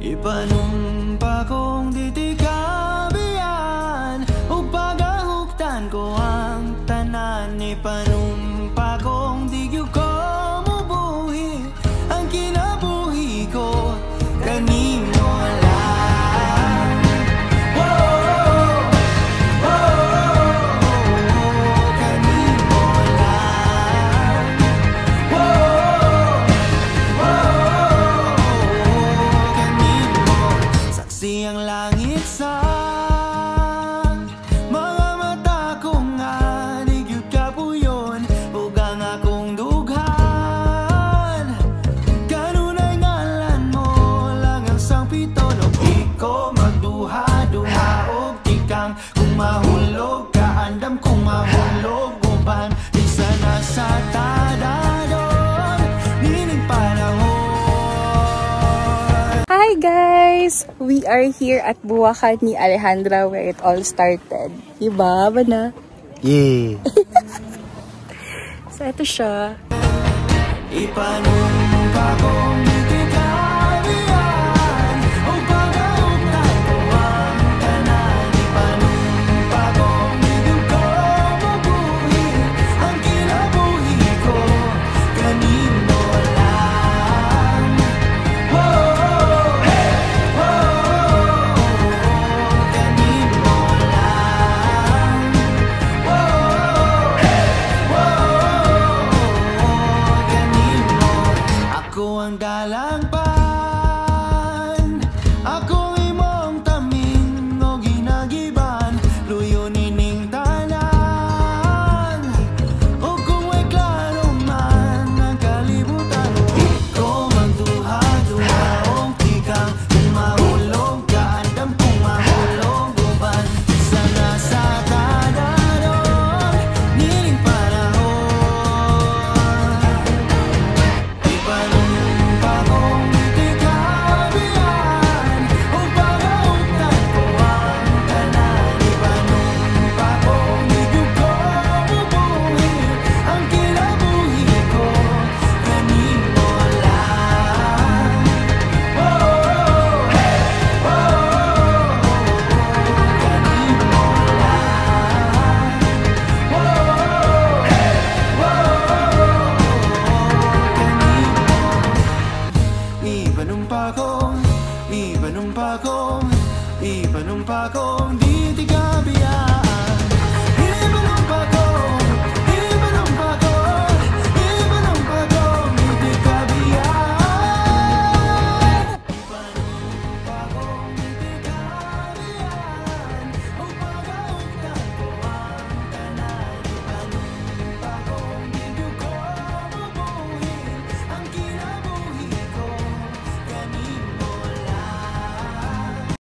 Ipanumpa kong ditikabian ug pagahuktan ko ang tanan. Ipanumpa kong digyo ko mubuhi ang kinabuhi ko kanimo lang. Kanimo lang. Kanimo saksi ang langit sa mga mata ko nga nagyud kapuyon ug ang akong dughan. Kanunay ngalan mo lang ang sangpiton ug di ko magduha-duha og tikang kung mahulog ka andam kung mahulog uban isa na sa tadadon nining panahon. Hi guys! We are here at Buwakan ni Alejandra where it all started. Diba? Ba na? Yeah! So, ito siya. Ipanumpa kong ditikabian ug pagahuktan ko ang tanan. Ipanumpa kong digyo ko mubuhi ang kinabuhi ko kanimo lang. Kanimo lang. Kanimo ako ang dalangpan, akong imong taming o ginagiban, luyo nining tanan. O kung may klaro man ang kalibutan, di ko magduha-duha og tikang kung mahulog ka andam kung mahulog uban isa na sa tadadon nining panahon. Ipanumpa kong ditikabian ug pagahuktan ko ang tanan. Ipanumpa kong digyo ko mubuhi ang kinabuhi ko kanimo lang. Ipanumpa kong ditikabian